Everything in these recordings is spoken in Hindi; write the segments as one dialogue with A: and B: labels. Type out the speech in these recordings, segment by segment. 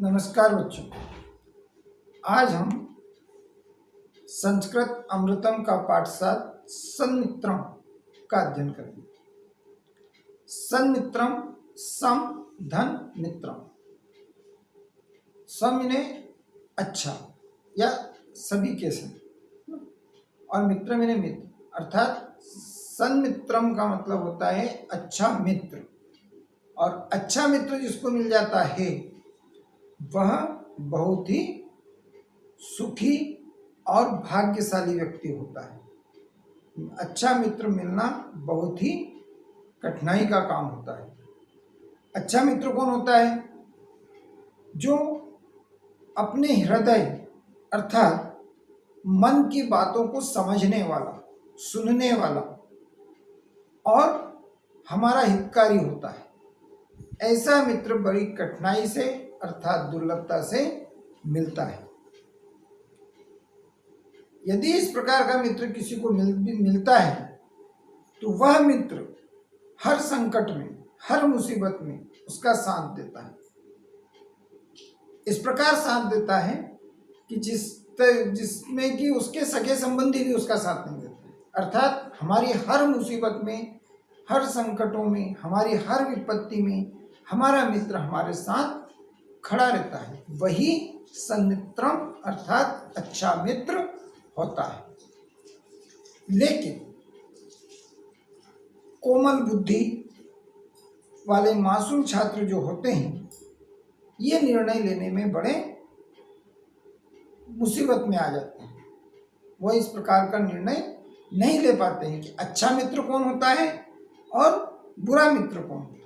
A: नमस्कार बच्चों। आज हम संस्कृत अमृतम का पाठ 7 सन्मित्रम का अध्ययन करेंगे। सन्मित्रम सम धन मित्रम। सम यानी अच्छा या सभी के संग, और मित्र यानी मित्र, अर्थात सन्मित्रम का मतलब होता है अच्छा मित्र। और अच्छा मित्र जिसको मिल जाता है वह बहुत ही सुखी और भाग्यशाली व्यक्ति होता है। अच्छा मित्र मिलना बहुत ही कठिनाई का काम होता है। अच्छा मित्र कौन होता है? जो अपने हृदय अर्थात मन की बातों को समझने वाला, सुनने वाला और हमारा हितकारी होता है। ऐसा मित्र बड़ी कठिनाई से अर्थात दुर्लभता से मिलता है। यदि इस प्रकार का मित्र किसी को मिलता है तो वह मित्र हर संकट में, हर मुसीबत में उसका साथ देता है। इस प्रकार साथ देता है कि जिसमें कि उसके सगे संबंधी भी उसका साथ नहीं देते। अर्थात हमारी हर मुसीबत में, हर संकटों में, हमारी हर विपत्ति में हमारा मित्र हमारे साथ खड़ा रहता है। वही सन्मित्रम अर्थात अच्छा मित्र होता है। लेकिन कोमल बुद्धि वाले मासूम छात्र जो होते हैं, ये निर्णय लेने में बड़े मुसीबत में आ जाते हैं। वह इस प्रकार का निर्णय नहीं ले पाते हैं कि अच्छा मित्र कौन होता है और बुरा मित्र कौन होता है।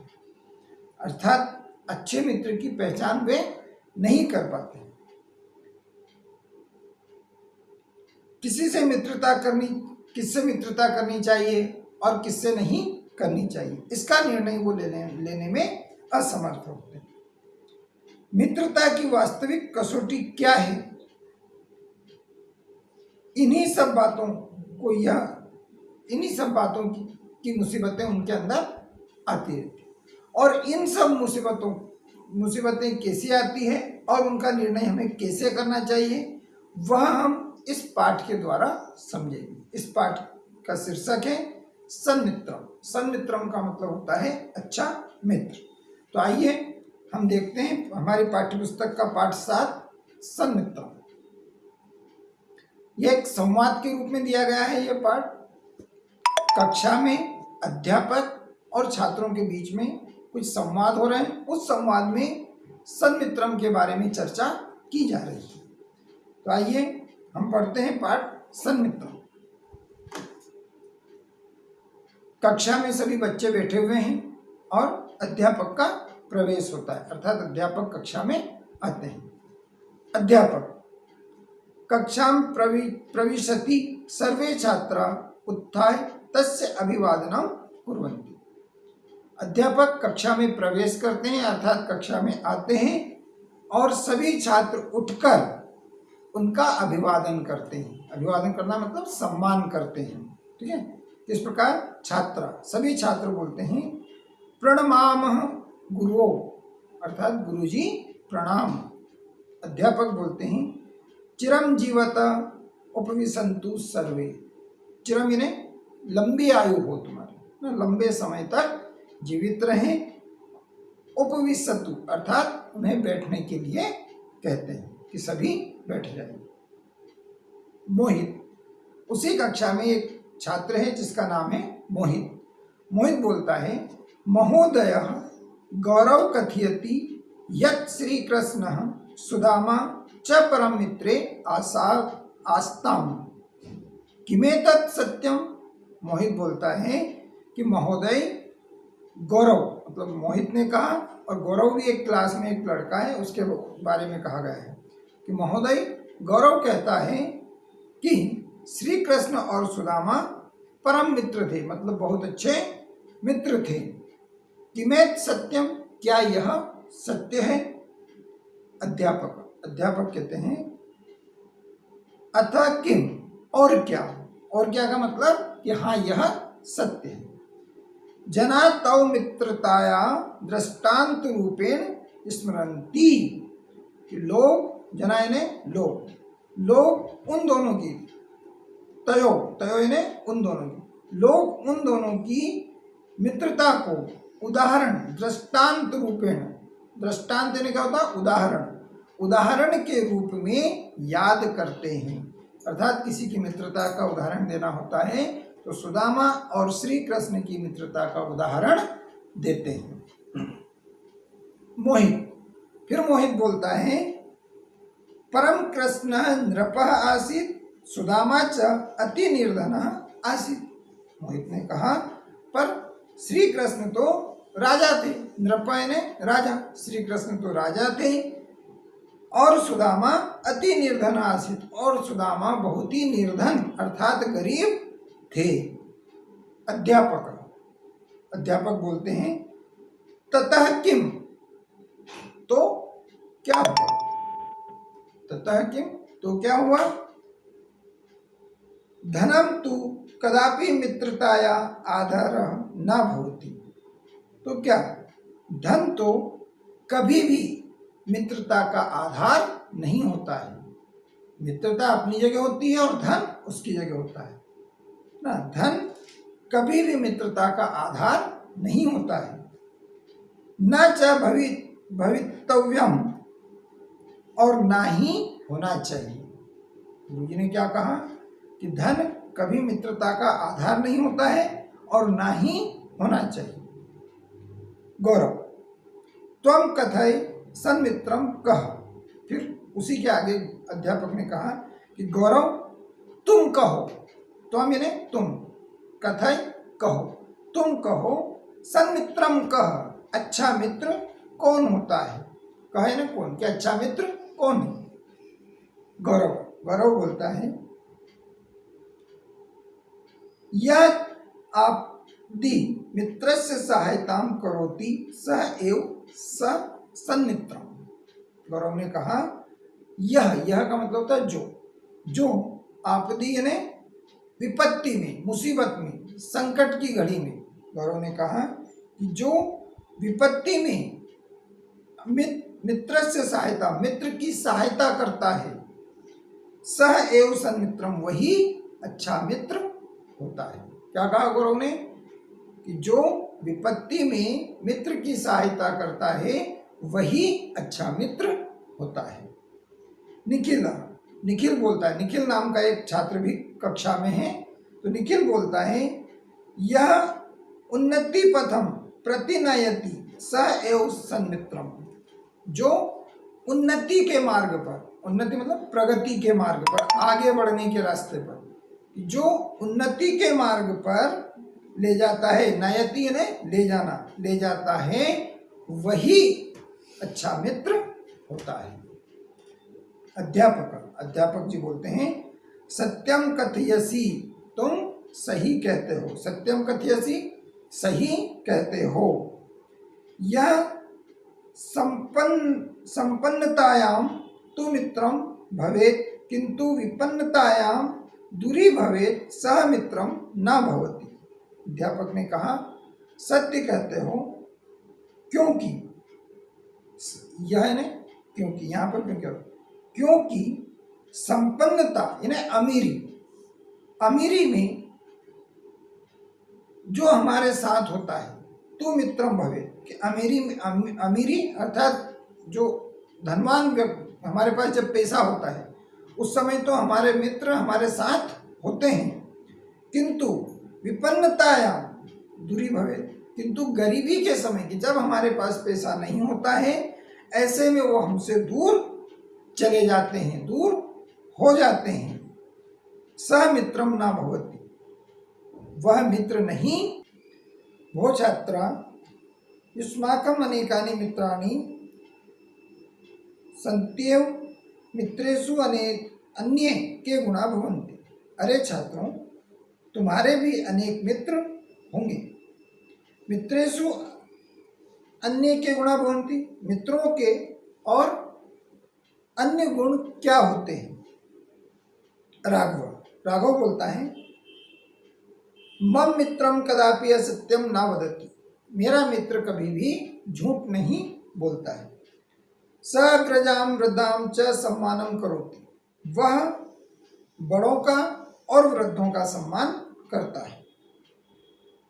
A: अर्थात अच्छे मित्र की पहचान वे नहीं कर पाते। किससे मित्रता करनी चाहिए और किससे नहीं करनी चाहिए, इसका निर्णय वो लेने में असमर्थ होते हैं। मित्रता की वास्तविक कसौटी क्या है? इन्हीं सब बातों की मुसीबतें उनके अंदर आती रहती। और इन सब मुसीबतें कैसे आती है और उनका निर्णय हमें कैसे करना चाहिए, वह हम इस पाठ के द्वारा समझेंगे। इस पाठ का शीर्षक है सन्मित्रम। सन्मित्रम का मतलब होता है अच्छा मित्र। तो आइए हम देखते हैं हमारी पाठ्यपुस्तक का पाठ 7 सन्मित्रम। यह एक संवाद के रूप में दिया गया है। यह पाठ कक्षा में अध्यापक और छात्रों के बीच में कुछ संवाद हो रहे हैं। उस संवाद में सन्मित्रम के बारे में चर्चा की जा रही है। तो आइए हम पढ़ते हैं पाठ सन्मित्रम। कक्षा में सभी बच्चे बैठे हुए हैं और अध्यापक का प्रवेश होता है, अर्थात अध्यापक कक्षा में आते हैं। अध्यापक कक्षां प्रविशति सर्वे छात्रा उत्थाय तस्य अभिवादनं कुर्वन्ति। अध्यापक कक्षा में प्रवेश करते हैं अर्थात कक्षा में आते हैं और सभी छात्र उठकर उनका अभिवादन करते हैं। अभिवादन करना मतलब सम्मान करते हैं, ठीक है। इस प्रकार सभी छात्र बोलते हैं प्रणमामः गुरुओ, अर्थात गुरुजी प्रणाम। अध्यापक बोलते हैं चिरं जीवत उपविशन्तु सर्वे। चिरम यानी लंबी आयु हो तुम्हारी, लंबे समय तक जीवित रहें। उपविशतु अर्थात उन्हें बैठने के लिए कहते हैं कि सभी बैठ जाएं। मोहित, उसी कक्षा में एक छात्र है जिसका नाम है मोहित। मोहित बोलता है महोदय गौरव कथयति यत् श्री कृष्ण सुदामा च परम मित्रे आस्ताम किमेतत् सत्यम। मोहित बोलता है कि महोदय गौरव, मतलब मोहित ने कहा, और गौरव भी एक क्लास में एक लड़का है, उसके बारे में कहा गया है कि महोदय गौरव कहता है कि श्री कृष्ण और सुदामा परम मित्र थे, मतलब बहुत अच्छे मित्र थे। किमेत सत्यम, क्या यह सत्य है? अध्यापक कहते हैं अतः किम, और क्या का मतलब कि हाँ यह सत्य है। जना तौ मित्रताया दृष्टांत रूपेण स्मरन्ति। कि लोग, जना यानी लोग, लोग उन दोनों की, तयो, तयो यानी उन दोनों की, लोग उन दोनों की मित्रता को उदाहरण, दृष्टांत रूपेण, दृष्टांत यानी क्या होता है? उदाहरण, उदाहरण के रूप में याद करते हैं। अर्थात किसी की मित्रता का उदाहरण देना होता है तो सुदामा और श्री कृष्ण की मित्रता का उदाहरण देते हैं। मोहित, फिर मोहित बोलता है, परम कृष्ण नृपः आसीत् सुदामा च अति निर्धनः आसीत्। मोहित ने कहा, पर श्री कृष्ण तो राजा थे, नृप यानी राजा, श्री कृष्ण तो राजा थे, और सुदामा अति निर्धन आसीत्, और सुदामा बहुत ही निर्धन अर्थात गरीब थे। अध्यापक, अध्यापक बोलते हैं, ततः किम, तो क्या हुआ? ततः किम, तो क्या हुआ? धनम तु कदापि मित्रताया आधारः न भवति। तो क्या, धन तो कभी भी मित्रता का आधार नहीं होता है। मित्रता अपनी जगह होती है और धन उसकी जगह होता है ना। धन कभी भी मित्रता का आधार नहीं होता है। न च भवितव्यम, और ना ही होना चाहिए। गुरु जी ने क्या कहा कि धन कभी मित्रता का आधार नहीं होता है और ना ही होना चाहिए। गौरव, त्वम कथय सन्मित्रम कह, फिर उसी के आगे अध्यापक ने कहा कि गौरव तुम कहो, त्वम यानी तुम, कथय कहो, तुम कहो, सन्मित्रम कह, अच्छा मित्र कौन होता है? कहे ना कौन, क्या अच्छा मित्र कौन है? गौरव, गौरव बोलता है, यह आपदी मित्रस्य सहायताम करोति सह एव स सन्मित्रम। गौरव ने कहा, यह का मतलब होता है जो आपदी यानी विपत्ति में, मुसीबत में, संकट की घड़ी में, गौरव ने कहा कि जो विपत्ति में मित्र से सहायता, मित्र की सहायता करता है, सह एव सन्मित्रम, वही अच्छा मित्र होता है। क्या कहा गौरव ने कि जो विपत्ति में मित्र की सहायता करता है वही अच्छा मित्र होता है। निखिल बोलता है, निखिल नाम का एक छात्र भी कक्षा में है, तो निखिल बोलता है, यह उन्नति पथम प्रतिनयति स एव सन्मित्रम, जो उन्नति के मार्ग पर, उन्नति मतलब प्रगति के मार्ग पर, आगे बढ़ने के रास्ते पर, जो उन्नति के मार्ग पर ले जाता है, नयति ने ले जाना, ले जाता है, वही अच्छा मित्र होता है। अध्यापक जी बोलते हैं, सत्यम कथयसी, तुम सही कहते हो, सत्यम कथयसी, सही कहते हो। यह संपन्नतायाम तु मित्रम भवेत् किंतु विपन्नतायाम दूरी भवेत् सह मित्रम न भवति। अध्यापक ने कहा, सत्य कहते हो, क्योंकि, यह है ना, क्योंकि यहाँ पर क्यों, क्योंकि संपन्नता यानी अमीरी, अमीरी में जो हमारे साथ होता है, तो मित्रम भवे, कि अमीरी अर्थात जो धनवान व्यक्ति, हमारे पास जब पैसा होता है उस समय तो हमारे मित्र हमारे साथ होते हैं, किंतु विपन्नताया दूरी भवे, किंतु गरीबी के समय की, जब हमारे पास पैसा नहीं होता है, ऐसे में वो हमसे दूर चले जाते हैं, दूर हो जाते हैं। सह मित्रम न भवति, वह मित्र नहीं। वो छात्रा युष्माकम अनेकानि मित्राणि सन्त्येव मित्रेषु अन्ये के गुणा भवन्ति। अरे छात्रों, तुम्हारे भी अनेक मित्र होंगे। मित्रेषु अन्य के गुणा भवन्ति, मित्रों के और अन्य गुण क्या होते हैं? राघव बोलता है, मम मित्रम कदापि असत्यम न वदति, मेरा मित्र कभी भी झूठ नहीं बोलता है। सग्रजाम वृद्धाम च सम्मानम करोति, वह बड़ों का और वृद्धों का सम्मान करता है।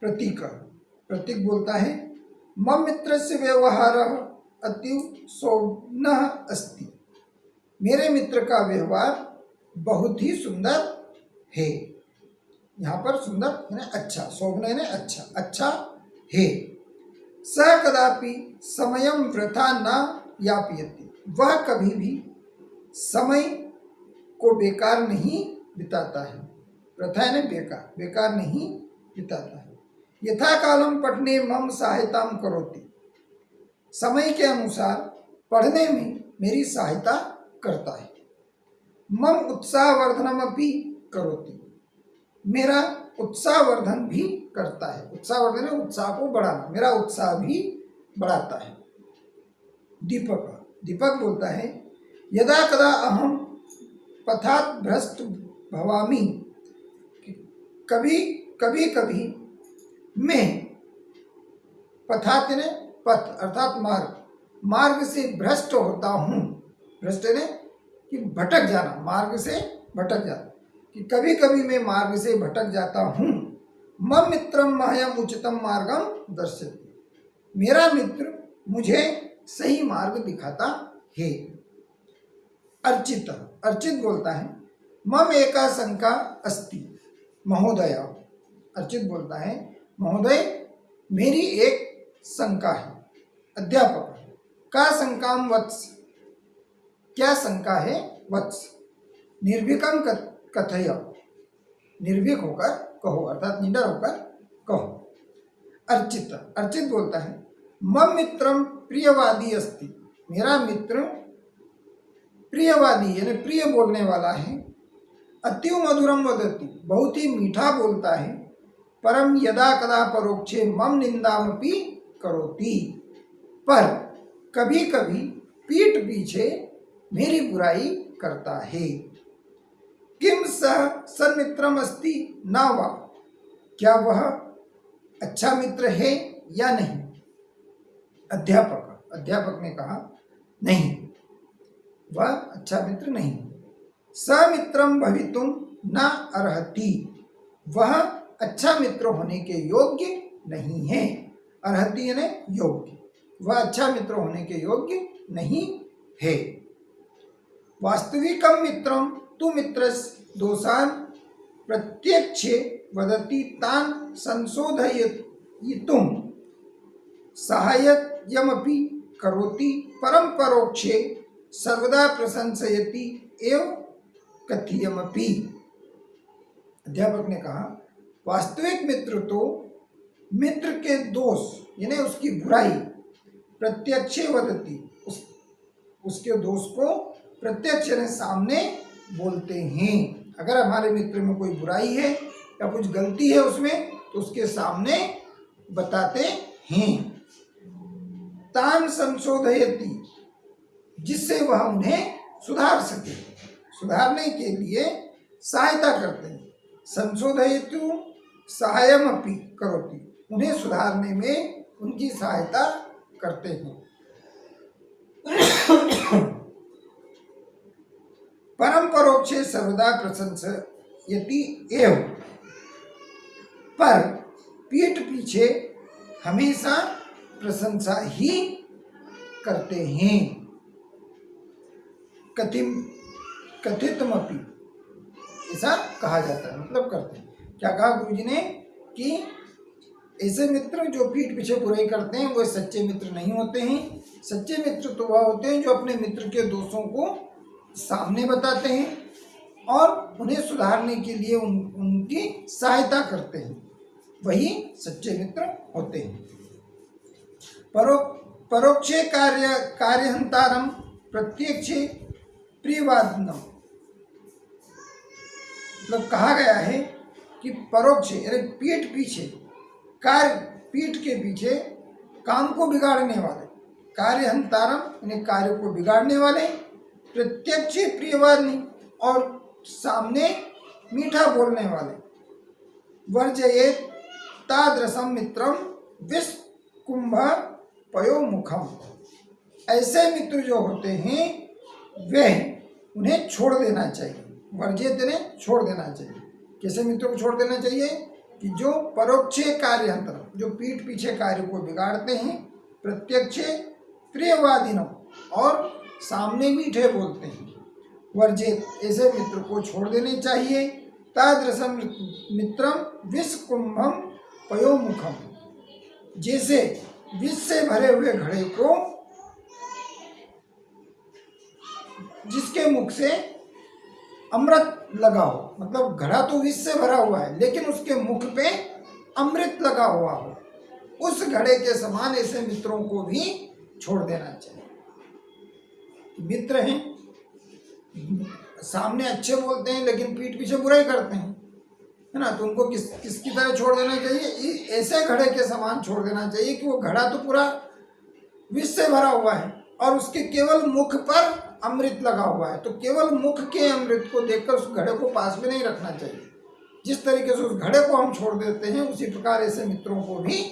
A: प्रतीक, प्रतीक बोलता है मम मित्रस्य व्यवहारः अतीव सौम्यः अस्ति, मेरे मित्र का व्यवहार बहुत ही सुंदर है। यहाँ पर सुंदर यानी अच्छा, सौम्य यानी अच्छा, अच्छा है। स कदापि समयम वृथा न यापयति, वह कभी भी समय को बेकार नहीं बिताता है। वृथा यानी बेकार, बेकार नहीं बिताता है। यथा कालम पठने मम सहायताम करोति, समय के अनुसार पढ़ने में मेरी सहायता करता है। मम उत्साहवर्धनमपि करोति, मेरा उत्साहवर्धन भी करता है। उत्साहवर्धन है उत्साह को बढ़ाना, मेरा उत्साह भी बढ़ाता है। दीपक, दीपक बोलता है यदा कदा अहम पथात भ्रष्ट भवामि, कभी कभी मैं पथात यानी पथ अर्थात मार्ग, मार्ग से भ्रष्ट होता हूँ। भ्रष्ट यानी कि भटक जाना, मार्ग से भटक जाना, कि कभी कभी मैं मार्ग से भटक जाता हूँ। मम मित्रम मह्यम उचितम मार्गम दर्शयति, मेरा मित्र मुझे सही मार्ग दिखाता है। अर्चित, अर्चित बोलता है मम एका शंका अस्ति महोदय, अर्चित बोलता है महोदय मेरी एक शंका है। अध्यापक, का शंकाम वत्स, क्या शंका है वत्स। निर्भीकम कथय, निर्भीक होकर कहो अर्थात निडर होकर कहो। अर्चित, अर्चित बोलता है मम मित्रम प्रियवादी अस्ति, मेरा मित्र प्रियवादी यानी प्रिय बोलने वाला है। अत्युम मधुरम वदति, बहुत ही मीठा बोलता है। परम यदा कदा परोक्षे मम निंदामपि करोति, पर कभी कभी पीठ पीछे मेरी बुराई करता है। किम सह सन्मित्रम अस्ति न वा, क्या वह अच्छा मित्र है या नहीं। अध्यापक, अध्यापक ने कहा नहीं, वह अच्छा मित्र नहीं। समित्रम भवितुम न अर्हति, वह अच्छा मित्र होने के योग्य नहीं है। अर्हति यानी योग्य, वह अच्छा मित्र होने के योग्य नहीं है। वास्तविकम मित्रम तु मित्रस् दोषान् प्रत्यक्षे वदति तान् संशोधयितुं सहाय्यमपि करोति, परम परोक्षे सर्वदा प्रशंसयति एव कथयमपि। अध्यापक ने कहा वास्तविक मित्र तो मित्र के दोष यानी उसकी बुराई प्रत्यक्षे वदति, उसके दोष को प्रत्यक्ष यानी सामने बोलते हैं। अगर हमारे मित्र में कोई बुराई है या कुछ गलती है उसमें तो उसके सामने बताते हैं। तान संशोधयति, जिससे वह उन्हें सुधार सके, सुधारने के लिए सहायता करते हैं। संशोधयतु सहायमपि करोति, उन्हें सुधारने में उनकी सहायता करते हैं। परम परोक्षे सर्वदा प्रशंसयति एव, पर पीठ पीछे हमेशा प्रशंसा ही करते हैं। कथितमपि, ऐसा कहा जाता है, मतलब करते हैं। क्या कहा गुरुजी ने कि ऐसे मित्र जो पीठ पीछे बुराई करते हैं वो सच्चे मित्र नहीं होते हैं। सच्चे मित्र तो वह होते हैं जो अपने मित्र के दोषों को सामने बताते हैं और उन्हें सुधारने के लिए उनकी सहायता करते हैं, वही सच्चे मित्र होते हैं। परोक्षे कार्यहंतारम प्रत्यक्षे प्रियवादनम, मतलब कहा गया है कि परोक्ष यानी पीठ पीछे, कार्य पीठ के पीछे काम को बिगाड़ने वाले, कार्यहंतारम यानी कार्य को बिगाड़ने वाले, प्रत्यक्ष प्रियवादी और सामने मीठा बोलने वाले। वर्जयेत तादृशम मित्रम विष कुंभ पयो मुखम, ऐसे मित्र जो होते हैं वे उन्हें छोड़ देना चाहिए। वर्जित इन्हें छोड़ देना चाहिए। कैसे मित्रों को छोड़ देना चाहिए कि जो परोक्ष कार्यंतर, जो पीठ पीछे कार्य को बिगाड़ते हैं, प्रत्यक्ष प्रियवादिनों और सामने मीठे बोलते हैं, वर्जित, ऐसे मित्र को छोड़ देने चाहिए। तादृशम मित्रम विष कुंभम पयोमुखम, जैसे विष से भरे हुए घड़े को, जिसके मुख से अमृत लगा हो, मतलब घड़ा तो विष से भरा हुआ है लेकिन उसके मुख पे अमृत लगा हुआ हो, उस घड़े के समान ऐसे मित्रों को भी छोड़ देना चाहिए। मित्र हैं, सामने अच्छे बोलते हैं लेकिन पीठ पीछे बुराई करते हैं, है ना, तो उनको किसकी तरह छोड़ देना चाहिए? ऐसे घड़े के समान छोड़ देना चाहिए कि वो घड़ा तो पूरा विष से भरा हुआ है और उसके केवल मुख पर अमृत लगा हुआ है, तो केवल मुख के अमृत को देखकर उस घड़े को पास में नहीं रखना चाहिए। जिस तरीके से उस घड़े को हम छोड़ देते हैं उसी प्रकार ऐसे मित्रों को भी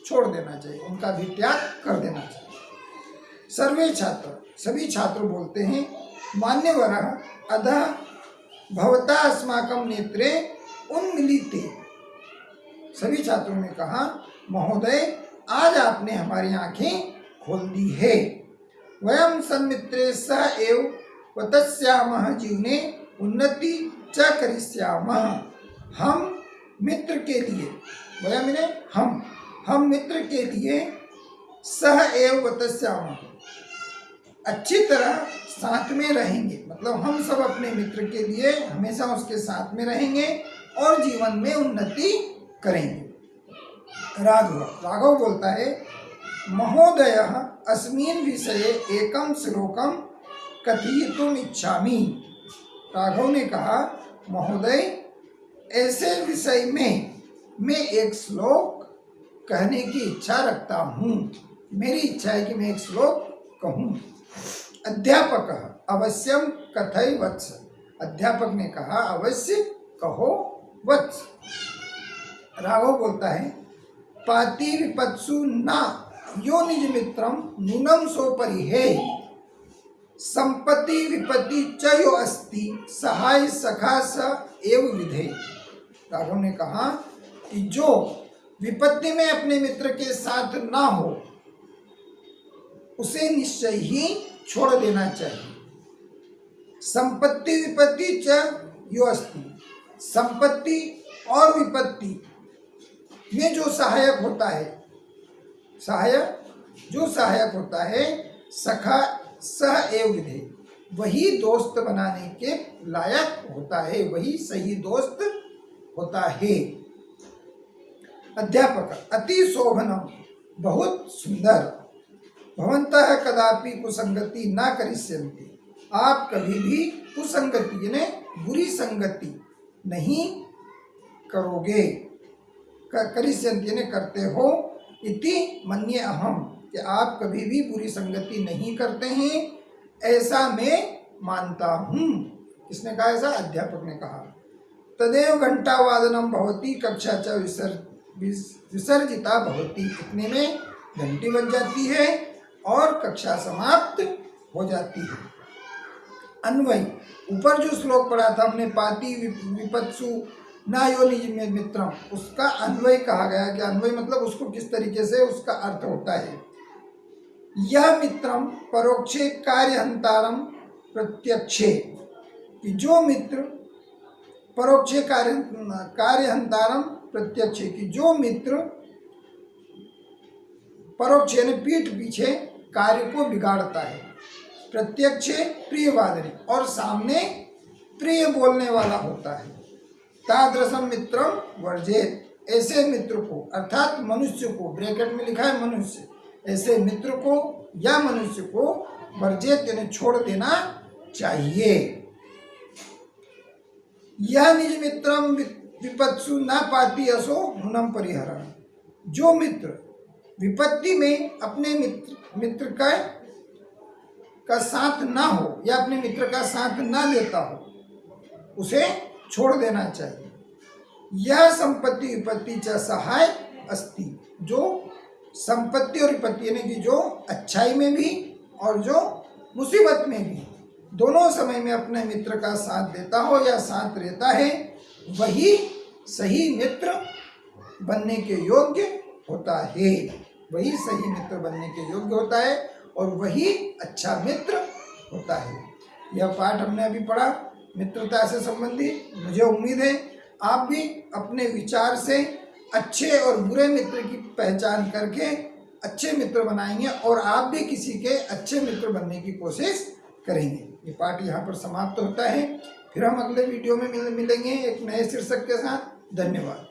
A: छोड़ देना चाहिए, उनका भी त्याग कर देना चाहिए। सर्वे छात्र, सभी छात्र बोलते हैं, मान्यवरः अधः भवता अस्माकं नेत्रे उन्मीलिते। सभी छात्रों ने कहा, महोदय आज आपने हमारी आंखें खोल दी है। वयं सन्मित्रे सह एव वतस्यामः जीवने उन्नति च करिष्यामः। हम मित्र के लिए, वयं ने हम मित्र के लिए सह एव वतस्यामः, अच्छी तरह साथ में रहेंगे, मतलब हम सब अपने मित्र के लिए हमेशा उसके साथ में रहेंगे और जीवन में उन्नति करेंगे। राघव बोलता है, महोदयः अस्मिन् विषये एकं श्लोकं कथयितुम् इच्छामि। राघव ने कहा, महोदय ऐसे विषय में मैं एक श्लोक कहने की इच्छा रखता हूँ, मेरी इच्छा है कि मैं एक श्लोक कहूँ। अध्यापक अवश्यम कथय वत्स। अध्यापक ने कहा, अवश्य कहो वत्स। राघव बोलता है, पाति विपत्सु ना यो निज मित्रम नूनम सो परिहे, संपत्ति विपत्ति च यो अस्ति सहाय सखा स एव विधे। राघव ने कहा कि जो विपत्ति में अपने मित्र के साथ ना हो उसे निश्चय ही छोड़ देना चाहिए। संपत्ति विपत्ति च यो अस्ति, संपत्ति और विपत्ति में जो सहायक होता है, जो सहायक होता है, सखा सह एव विधे, वही दोस्त बनाने के लायक होता है, वही सही दोस्त होता है। अध्यापक अति शोभनम, बहुत सुंदर। भवन्तः कदापि कुसंगति ना करिष्यन्ति, आप कभी भी कुसंगति यानी बुरी संगति नहीं करोगे। करिष्यन्ति यानी करते हो, इति मन्ये अहम, कि आप कभी भी बुरी संगति नहीं करते हैं, ऐसा मैं मानता हूँ। किसने कहा ऐसा? अध्यापक ने कहा। तदेव घंटावादनम भवति कक्षा च विसर्जिता भवति, इतने में घंटी बज जाती है और कक्षा समाप्त हो जाती है। अन्वय, ऊपर जो श्लोक पढ़ा था हमने, पाति विपत्सु ना यो निज मित्रम, उसका अन्वय कहा गया कि अन्वय मतलब उसको किस तरीके से उसका अर्थ होता है। यह मित्रम परोक्षे कार्यहंतारम प्रत्यक्षे, कि जो मित्र परोक्षे कार्यहंतारम प्रत्यक्षे, कि जो मित्र परोक्ष यानी पीठ पीछे कार्य को बिगाड़ता है, प्रत्यक्ष प्रियवादिनी और सामने प्रिय बोलने वाला होता है। तादृशम मित्रम वर्जेत, ऐसे मित्र को अर्थात मनुष्य को, ब्रैकेट में लिखा है मनुष्य, ऐसे मित्र को या मनुष्य को वर्जेत यानी छोड़ देना चाहिए। यह निज मित्रम विपत्सु न पाति असो नूनम परिहरण, जो मित्र विपत्ति में अपने मित्र का साथ ना हो या अपने मित्र का साथ ना लेता हो, उसे छोड़ देना चाहिए। यह संपत्ति विपत्ति च सहाय अस्ति, जो संपत्ति और विपत्ति यानी कि जो अच्छाई में भी और जो मुसीबत में भी दोनों समय में अपने मित्र का साथ देता हो या साथ रहता है, वही सही मित्र बनने के योग्य होता है। वही सही मित्र बनने के योग्य होता है और वही अच्छा मित्र होता है। यह पाठ हमने अभी पढ़ा मित्रता से संबंधित। मुझे उम्मीद है आप भी अपने विचार से अच्छे और बुरे मित्र की पहचान करके अच्छे मित्र बनाएंगे और आप भी किसी के अच्छे मित्र बनने की कोशिश करेंगे। ये पाठ यहाँ पर समाप्त होता है। फिर हम अगले वीडियो में मिलेंगे एक नए शीर्षक के साथ। धन्यवाद।